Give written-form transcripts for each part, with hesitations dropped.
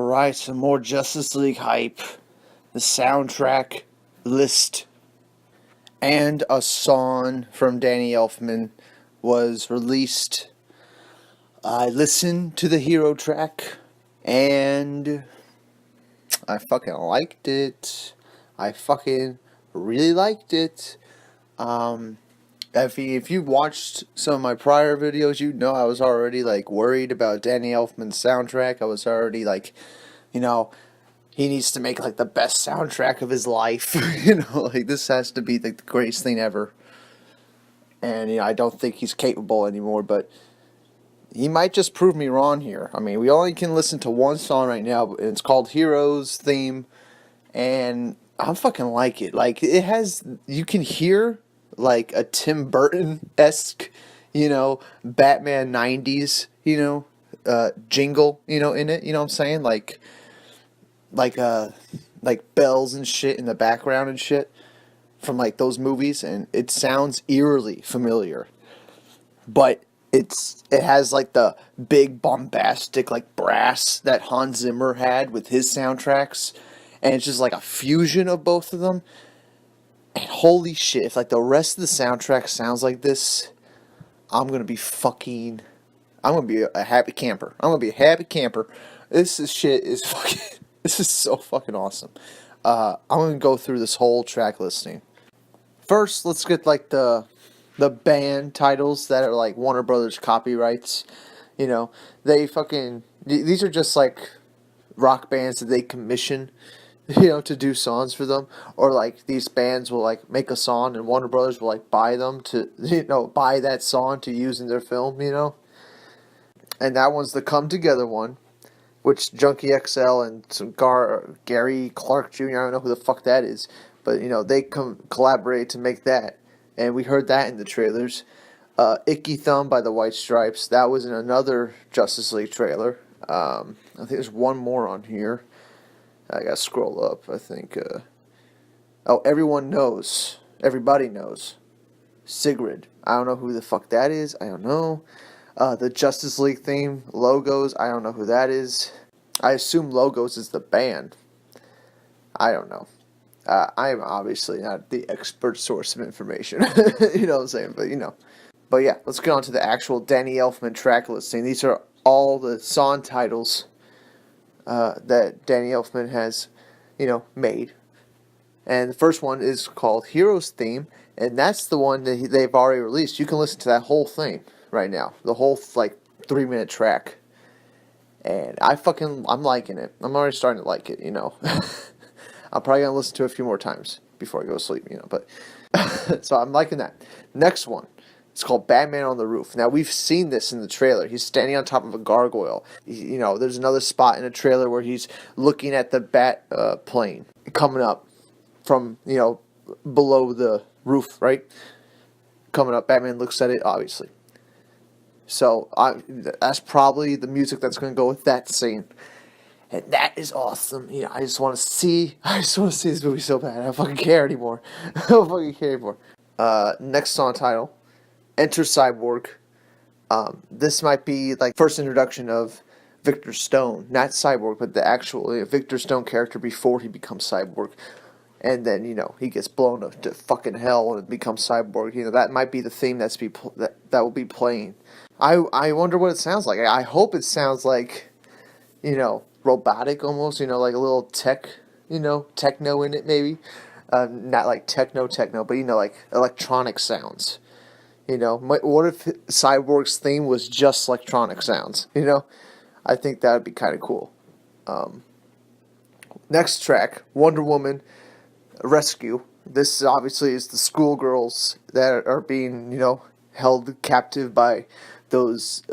Alright, some more Justice League hype. The soundtrack list and a song from Danny Elfman was released. I listened to the hero track and I fucking liked it. I fucking really liked it. If you watched some of my prior videos, you know I was already like worried about Danny Elfman's soundtrack. I was already like, he needs to make like the best soundtrack of his life. Like this has to be like the greatest thing ever. And I don't think he's capable anymore, but he might just prove me wrong here. I mean, we only can listen to one song right now, and it's called Heroes Theme, and I fucking like it. Like it has, you can hear like a Tim Burton-esque, Batman 90s, jingle, in it, you know what I'm saying? Like bells and shit in the background and shit from like those movies, and it sounds eerily familiar. But it has like the big bombastic like brass that Hans Zimmer had with his soundtracks, and it's just like a fusion of both of them. And holy shit, if like the rest of the soundtrack sounds like this, I'm gonna be a happy camper. I'm gonna be a happy camper. This is so fucking awesome. I'm gonna go through this whole track listing. First, let's get like the band titles that are like Warner Brothers copyrights. These are just like rock bands that they commission, to do songs for them, or like these bands will like make a song and Warner Brothers will like buy them to, buy that song to use in their film, And that one's the Come Together one, which Junkie XL and some Gary Clark Jr., I don't know who the fuck that is, but they collaborate to make that, and we heard that in the trailers. Icky Thump by the White Stripes, that was in another Justice League trailer. I think there's one more on here. I gotta scroll up, I think. Everybody knows. Sigrid. I don't know who the fuck that is. I don't know. The Justice League theme, Logos. I don't know who that is. I assume Logos is the band. I don't know. I'm obviously not the expert source of information. You know what I'm saying? But, But yeah, let's get on to the actual Danny Elfman track listing. These are all the song titles that Danny Elfman has, made. And the first one is called Heroes Theme, and that's the one that they've already released. You can listen to that whole thing right now. The whole, 3-minute track. And I'm liking it. I'm already starting to like it, I'm probably going to listen to it a few more times before I go to sleep, but... So I'm liking that. Next one. It's called Batman on the Roof. Now, we've seen this in the trailer. He's standing on top of a gargoyle. There's another spot in the trailer where he's looking at the bat plane coming up from, below the roof, right? Coming up. Batman looks at it, obviously. So, that's probably the music that's going to go with that scene. And that is awesome. I just want to see this movie so bad. I don't fucking care anymore. Next song title. Enter Cyborg. This might be like first introduction of Victor Stone, not Cyborg, but the actual Victor Stone character before he becomes Cyborg, and then he gets blown up to fucking hell and becomes Cyborg. That might be the theme that will be playing. I wonder what it sounds like. I hope it sounds like robotic almost. Like a little techno in it maybe. Not like techno, but like electronic sounds. What if Cyborg's theme was just electronic sounds? I think that would be kind of cool. Next track, Wonder Woman Rescue. This obviously is the schoolgirls that are being, held captive by those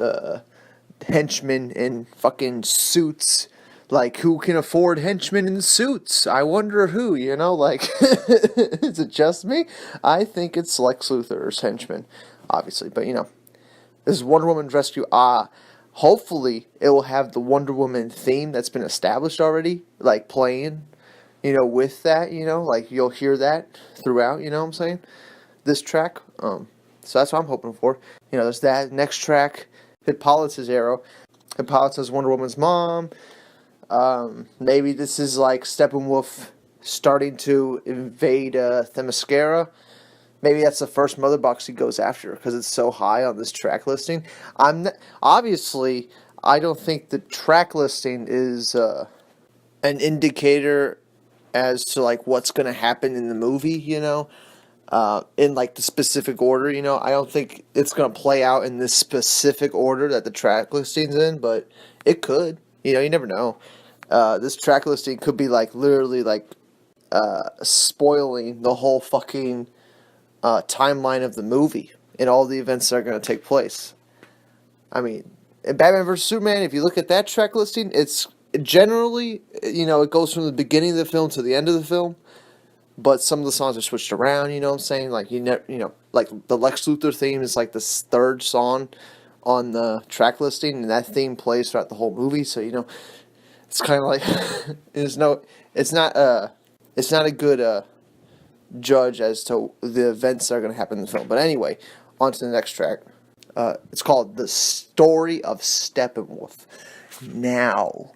henchmen in fucking suits. Like, who can afford henchmen in suits? I wonder who, is it just me? I think it's Lex Luthor's henchmen, obviously, but this is Wonder Woman Rescue. Hopefully it will have the Wonder Woman theme that's been established already, like playing, with that, like you'll hear that throughout, what I'm saying? This track, so that's what I'm hoping for. There's that. Next track, Hippolyta's Arrow. Hippolyta's Wonder Woman's mom. Maybe this is like Steppenwolf starting to invade Themyscira. Maybe that's the first mother box he goes after because it's so high on this track listing. Obviously, I don't think the track listing is an indicator as to like what's going to happen in the movie. In like the specific order. I don't think it's going to play out in this specific order that the track listing's in, but it could. You never know. This track listing could be like literally like spoiling the whole fucking timeline of the movie and all the events that are going to take place. I mean, in Batman vs. Superman, if you look at that track listing, it's generally, it goes from the beginning of the film to the end of the film. But some of the songs are switched around, you know what I'm saying? Like, like the Lex Luthor theme is like the third song on the track listing, and that theme plays throughout the whole movie. So, it's kind of like, it's not a good judge as to the events that are going to happen in the film. But anyway, on to the next track. It's called The Story of Steppenwolf. Now,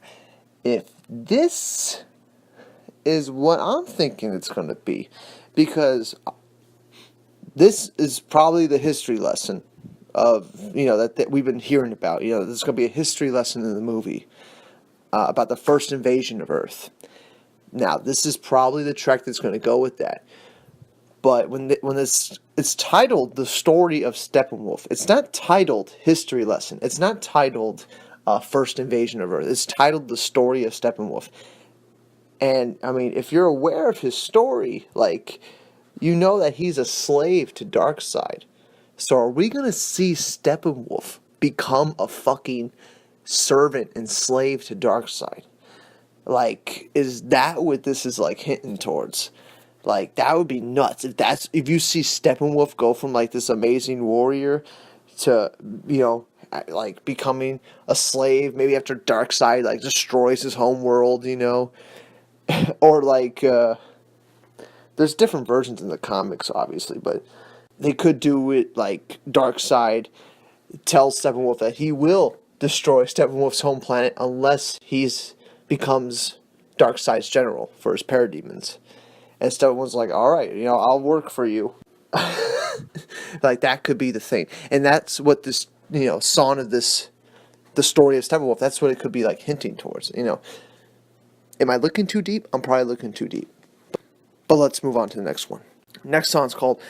if this is what I'm thinking it's going to be, because this is probably the history lesson of, that we've been hearing about. This is going to be a history lesson in the movie about the first invasion of Earth. Now, this is probably the track that's going to go with that. But when it's titled The Story of Steppenwolf, it's not titled History Lesson. It's not titled First Invasion of Earth. It's titled The Story of Steppenwolf. And, I mean, if you're aware of his story, like, that he's a slave to Darkseid. So are we going to see Steppenwolf become a fucking servant and slave to Darkseid? Like, is that what this is, like, hinting towards? Like, that would be nuts. If you see Steppenwolf go from, like, this amazing warrior to, like, becoming a slave, maybe after Darkseid, like, destroys his home world, or like, there's different versions in the comics, obviously, but they could do it like Darkseid tells Steppenwolf that he will destroy Steppenwolf's home planet unless becomes Darkseid's general for his parademons. And Steppenwolf's like, all right, I'll work for you. Like, that could be the thing. And that's what this, song of this, the story of Steppenwolf, that's what it could be like hinting towards, Am I looking too deep? I'm probably looking too deep. But let's move on to the next one. Next song's called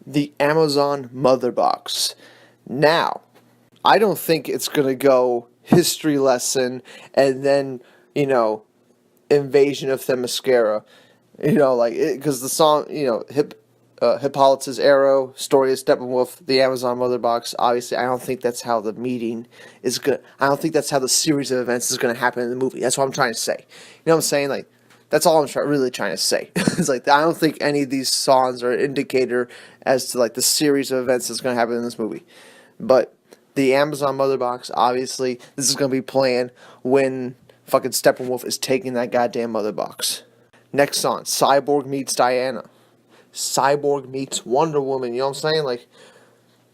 The Amazon Mother Box. Now, I don't think it's going to go history lesson and then, invasion of Themyscira. Because the song, Hippolyta's Arrow, Story of Steppenwolf, The Amazon Mother Box. Obviously, I don't think that's how the meeting is going to... I don't think that's how the series of events is going to happen in the movie. That's what I'm trying to say. You know what I'm saying? Like, that's all I'm really trying to say. It's like, I don't think any of these songs are an indicator as to, like, the series of events that's going to happen in this movie. But the Amazon Mother Box, obviously, this is going to be playing when fucking Steppenwolf is taking that goddamn Mother Box. Next song, Cyborg meets Diana. Cyborg meets Wonder Woman, you know what I'm saying? Like,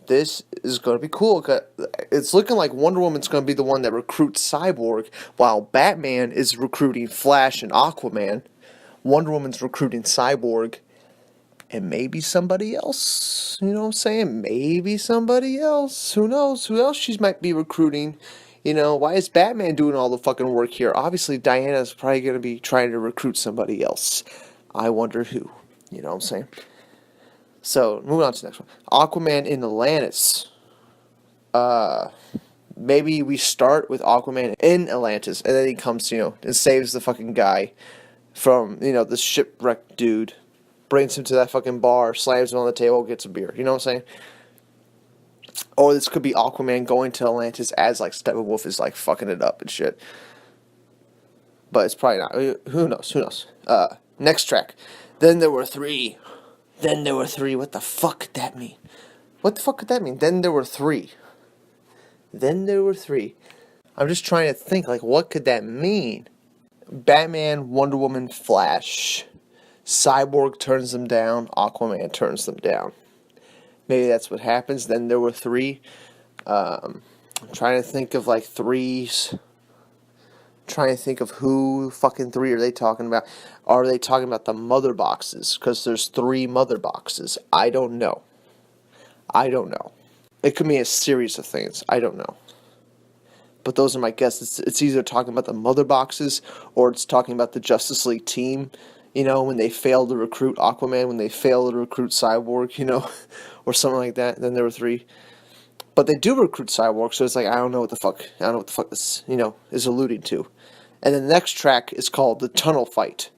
this is going to be cool. It's looking like Wonder Woman's going to be the one that recruits Cyborg, while Batman is recruiting Flash and Aquaman. Wonder Woman's recruiting Cyborg, and maybe somebody else. You know what I'm saying? Maybe somebody else. Who knows? Who else she might be recruiting? Why is Batman doing all the fucking work here? Obviously, Diana's probably going to be trying to recruit somebody else. I wonder who. You know what I'm saying? So, moving on to the next one. Aquaman in Atlantis. Maybe we start with Aquaman in Atlantis, and then he comes, and saves the fucking guy from, the shipwrecked dude. Brings him to that fucking bar, slams him on the table, gets a beer. You know what I'm saying? Or this could be Aquaman going to Atlantis as, like, Steppenwolf is, like, fucking it up and shit. But it's probably not. Who knows? Next track. Then there were three. What the fuck could that mean? Then there were three. I'm just trying to think, like, what could that mean? Batman, Wonder Woman, Flash. Cyborg turns them down. Aquaman turns them down. Maybe that's what happens. Then there were three. I'm trying to think of, like, threes. Trying to think of who fucking 3 are they talking about. Are they talking about the mother boxes? Because there's 3 mother boxes. I don't know. It could be a series of things. I don't know. But those are my guesses. It's either talking about the mother boxes or it's talking about the Justice League team. You know, when they failed to recruit Aquaman, when they failed to recruit Cyborg, you know, or something like that. Then there were 3. But they do recruit Cyborg, so it's like, I don't know what the fuck this, you know, is alluding to. And then the next track is called The Tunnel Fight.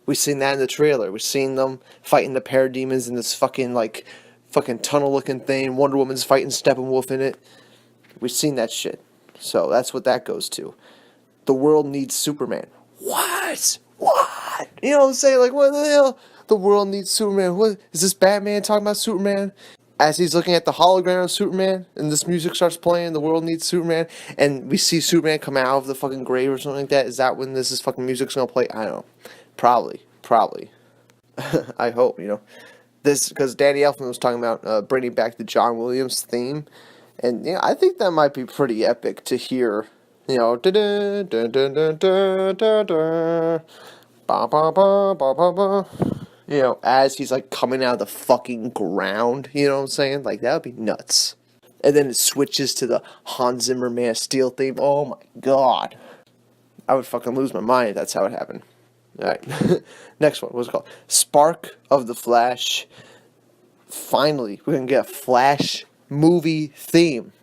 We've seen that in the trailer. We've seen them fighting the parademons in this fucking tunnel-looking thing. Wonder Woman's fighting Steppenwolf in it. We've seen that shit. So that's what that goes to. The world needs Superman. What? You know what I'm saying? Like, what the hell? The world needs Superman. What? Is this Batman talking about Superman? As he's looking at the hologram of Superman, and this music starts playing, the world needs Superman, and we see Superman come out of the fucking grave or something like that. Is that when this fucking music's gonna play? I don't know. Probably. I hope, you know. This, because Danny Elfman was talking about bringing back the John Williams theme, and yeah, I think that might be pretty epic to hear. You know, da-da, da-da, da-da, da-da, ba ba ba ba ba ba. You know, as he's like coming out of the fucking ground, you know what I'm saying? Like, that would be nuts. And then it switches to the Hans Zimmer Man of Steel theme. Oh my god. I would fucking lose my mind if that's how it happened. Alright. Next one. What's it called? Spark of the Flash. Finally, we're going to get a Flash movie theme.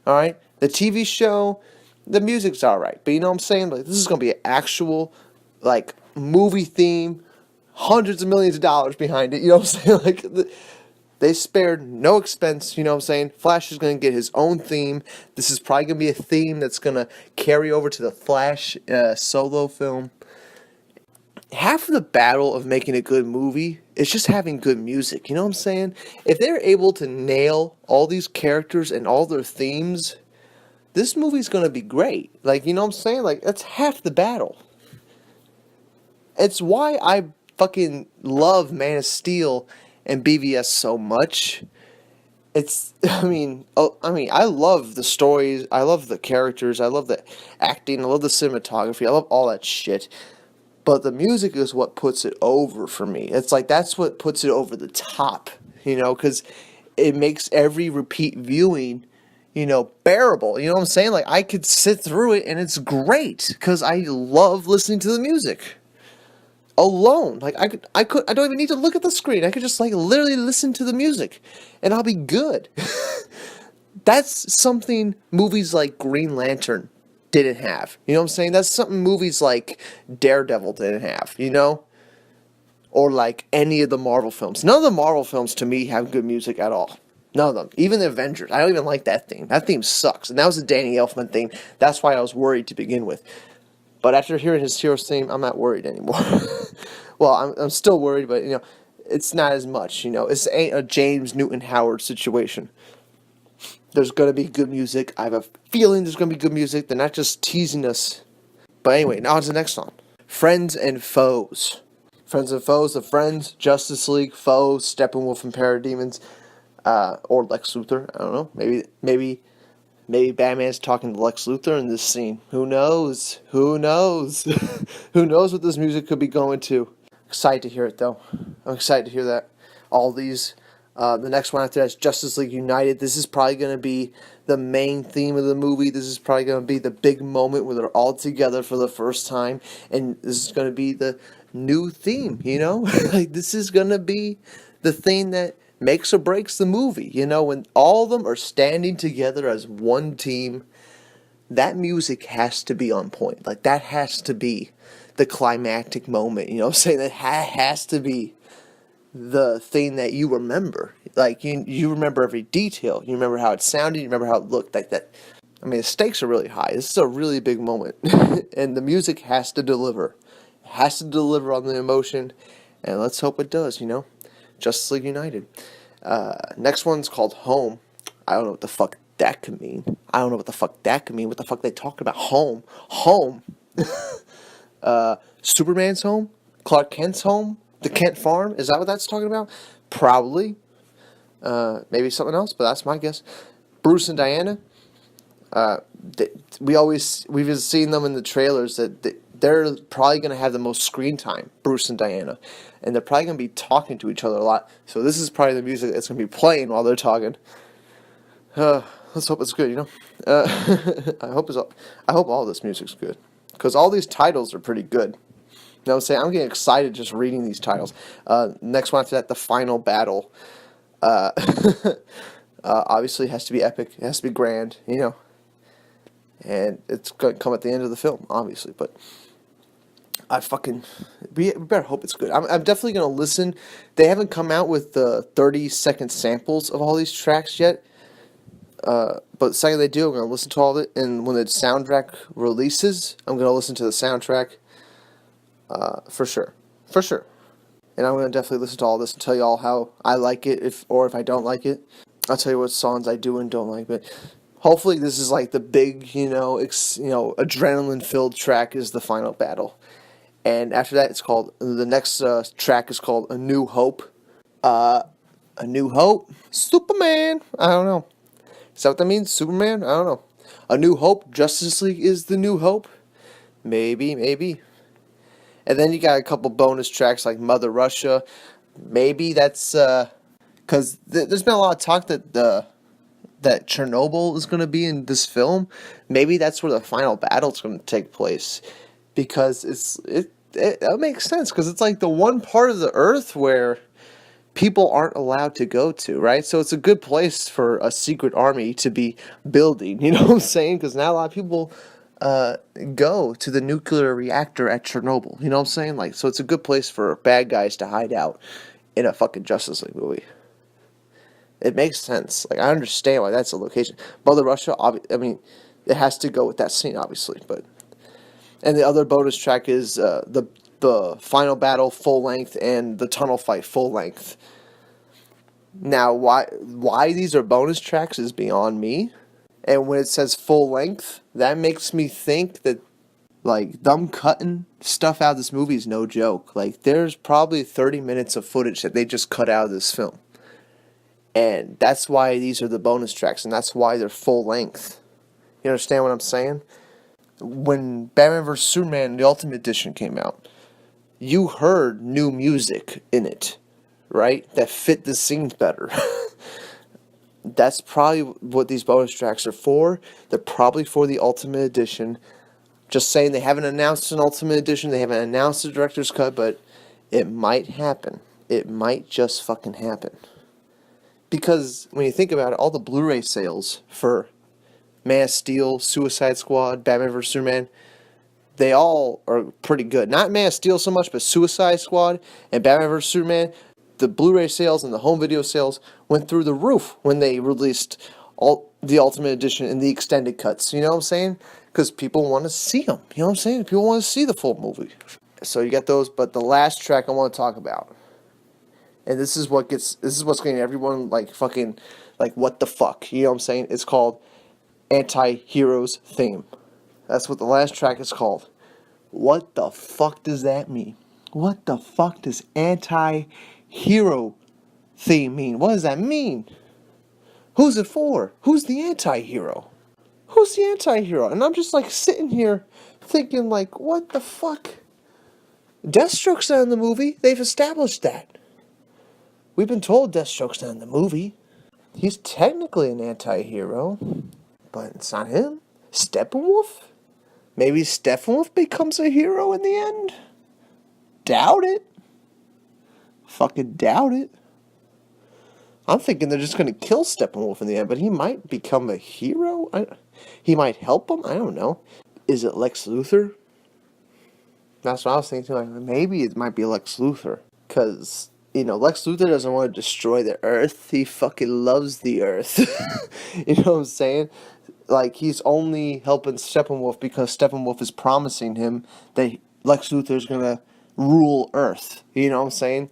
Alright? The TV show, the music's alright. But you know what I'm saying? Like, this is going to be an actual, like, movie theme. Hundreds of millions of dollars behind it, you know what I'm saying? Like, they spared no expense, you know what I'm saying? Flash is going to get his own theme. This is probably going to be a theme that's going to carry over to the Flash solo film. Half of the battle of making a good movie is just having good music, you know what I'm saying? If they're able to nail all these characters and all their themes, this movie's going to be great. Like, you know what I'm saying? Like, that's half the battle. It's why I fucking love Man of Steel and BVS so much. I love the stories, I love the characters, I love the acting, I love the cinematography, I love all that shit. But the music is what puts it over for me. It's like, that's what puts it over the top, you know, because it makes every repeat viewing, you know, bearable. You know what I'm saying? Like, I could sit through it and it's great because I love listening to the music. Alone, like I don't even need to look at the screen. I could just like literally listen to the music, and I'll be good. That's something movies like Green Lantern didn't have. You know what I'm saying? That's something movies like Daredevil didn't have. You know, or like any of the Marvel films. None of the Marvel films to me have good music at all. None of them. Even the Avengers. I don't even like that theme. That theme sucks, and that was a Danny Elfman theme. That's why I was worried to begin with. But after hearing his Heroes theme, I'm not worried anymore. Well, I'm still worried, but, you know, it's not as much, you know. This ain't a James Newton Howard situation. There's going to be good music. I have a feeling there's going to be good music. They're not just teasing us. But anyway, now on to the next song. Friends and Foes. Friends and Foes, the Friends, Justice League, Foes, Steppenwolf and Parademons, or Lex Luthor. I don't know. Maybe Batman's talking to Lex Luthor in this scene. Who knows? Who knows what this music could be going to. Excited to hear it, though. I'm excited to hear that. All these. The next one after that is Justice League United. This is probably going to be the main theme of the movie. This is probably going to be the big moment where they're all together for the first time. And this is going to be the new theme, you know? Like, this is going to be the thing that makes or breaks the movie, you know, when all of them are standing together as one team. That music has to be on point. Like, that has to be the climactic moment, you know what I'm saying? That has to be the thing that you remember. Like, you remember every detail. You remember how it sounded. You remember how it looked. Like that. I mean, the stakes are really high. This is a really big moment. And the music has to deliver. It has to deliver on the emotion. And let's hope it does, you know? Justice League United. Next one's called Home. I don't know what the fuck that could mean. What the fuck they talking about? Home. Superman's home? Clark Kent's home? The Kent farm? Is that what that's talking about? Probably. Maybe something else, but that's my guess. Bruce and Diana. Uh, we've seen them in the trailers that they're probably going to have the most screen time, Bruce and Diana, and they're probably going to be talking to each other a lot. So this is probably the music that's going to be playing while they're talking. Let's hope it's good, you know. I hope all this music's good, because all these titles are pretty good. You know what I'm saying? I'm getting excited just reading these titles. Next one after that, the final battle. Obviously, it has to be epic. It has to be grand, you know. And it's going to come at the end of the film, obviously. But we better hope it's good. I'm definitely going to listen. They haven't come out with the 30-second samples of all these tracks yet. But the second they do, I'm going to listen to all of it. And when the soundtrack releases, I'm going to listen to the soundtrack. For sure. For sure. And I'm going to definitely listen to all this and tell you all how I like it, if I don't like it. I'll tell you what songs I do and don't like. But hopefully this is like the big, adrenaline-filled track is the final battle. And after that, the next track is called A New Hope. A New Hope? Superman? I don't know. Is that what that means? Superman? I don't know. A New Hope? Justice League is the New Hope? Maybe. And then you got a couple bonus tracks like Mother Russia. Maybe that's because there's been a lot of talk that that Chernobyl is going to be in this film. Maybe that's where the final battle is going to take place, because it makes sense, because it's like the one part of the Earth where people aren't allowed to go to, right? So it's a good place for a secret army to be building. You know what I'm saying? Because not a lot of people go to the nuclear reactor at Chernobyl. You know what I'm saying? Like, so it's a good place for bad guys to hide out in a fucking Justice League movie. It makes sense. Like, I understand why that's a location. Mother Russia, it has to go with that scene, obviously. And the other bonus track is the final battle full length and the tunnel fight full length. Now, why these are bonus tracks is beyond me. And when it says full length, that makes me think that, like, them cutting stuff out of this movie is no joke. Like, there's probably 30 minutes of footage that they just cut out of this film. And that's why these are the bonus tracks, and that's why they're full length. You understand what I'm saying? When Batman vs. Superman, the Ultimate Edition, came out, you heard new music in it, right? That fit the scenes better. That's probably what these bonus tracks are for. They're probably for the Ultimate Edition. Just saying, they haven't announced an Ultimate Edition. They haven't announced the director's cut, but it might happen. It might just fucking happen. Because when you think about it, all the Blu-ray sales for Man of Steel, Suicide Squad, Batman vs. Superman, they all are pretty good. Not Man of Steel so much, but Suicide Squad and Batman vs. Superman, the Blu-ray sales and the home video sales went through the roof when they released the Ultimate Edition and the extended cuts. You know what I'm saying? Because people want to see them. You know what I'm saying? People want to see the full movie. So you got those. But the last track I want to talk about, and this is what's getting everyone fucking what the fuck? You know what I'm saying? It's called Anti-Heroes Theme. That's what the last track is called. What the fuck does that mean? What the fuck does anti-hero theme mean? What does that mean? Who's it for? Who's the anti-hero? Who's the anti-hero? And I'm just sitting here thinking what the fuck? Deathstroke's not in the movie. They've established that. We've been told Deathstroke's not in the movie. He's technically an anti-hero, but it's not him. Steppenwolf? Maybe Steppenwolf becomes a hero in the end? Doubt it. Fucking doubt it. I'm thinking they're just going to kill Steppenwolf in the end, but he might become a hero? He might help him? I don't know. Is it Lex Luthor? That's what I was thinking. Maybe it might be Lex Luthor. Because, Lex Luthor doesn't want to destroy the Earth. He fucking loves the Earth. You know what I'm saying? He's only helping Steppenwolf because Steppenwolf is promising him that Lex Luthor is going to rule Earth. You know what I'm saying?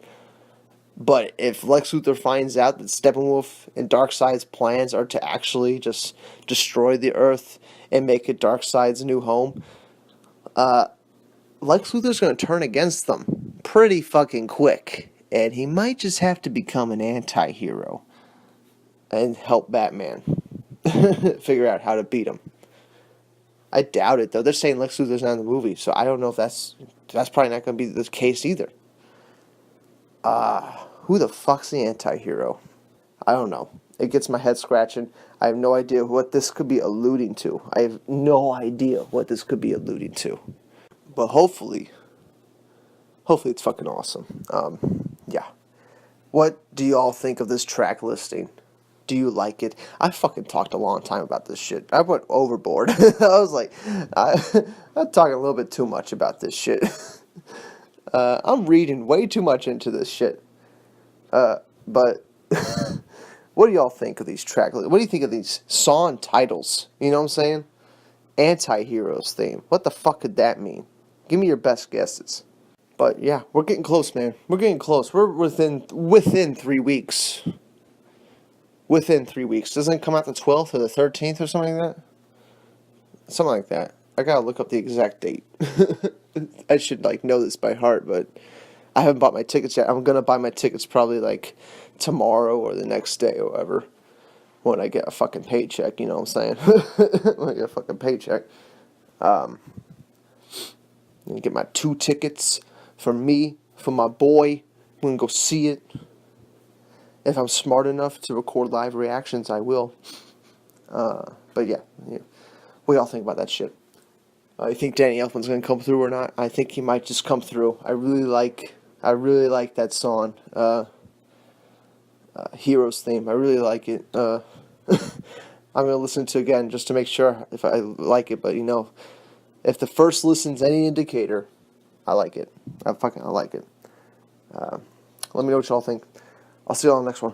But if Lex Luthor finds out that Steppenwolf and Darkseid's plans are to actually just destroy the Earth and make it Darkseid's new home, Lex Luthor's going to turn against them pretty fucking quick. And he might just have to become an anti-hero and help Batman figure out how to beat him. I doubt it though. They're saying Lex Luthor's not in the movie, so I don't know if that's probably not going to be the case either. Who the fuck's the anti-hero? I don't know. It gets my head scratching. I have no idea what this could be alluding to. I have no idea what this could be alluding to. But hopefully it's fucking awesome. Yeah. What do you all think of this track listing? Do you like it? I fucking talked a long time about this shit. I went overboard. I was like, I'm talking a little bit too much about this shit. I'm reading way too much into this shit. But what do y'all think of these track lists? What do you think of these song titles? You know what I'm saying? Anti-heroes theme. What the fuck could that mean? Give me your best guesses. But yeah, we're getting close, man. We're getting close. We're within 3 weeks. Within 3 weeks. Doesn't it come out the 12th or the 13th or something like that? Something like that. I gotta look up the exact date. I should know this by heart, but I haven't bought my tickets yet. I'm gonna buy my tickets probably tomorrow or the next day or whatever. When I get a fucking paycheck, you know what I'm saying? When I get a fucking paycheck. And get my 2 tickets for me, for my boy. I'm gonna go see it. If I'm smart enough to record live reactions, I will. But yeah. What do y'all think about that shit? You think Danny Elfman's gonna come through or not? I think he might just come through. I really like that song, Heroes theme. I really like it. I'm gonna listen to it again just to make sure if I like it. But if the first listen's any indicator, I like it. I like it. Let me know what y'all think. I'll see y'all on the next one.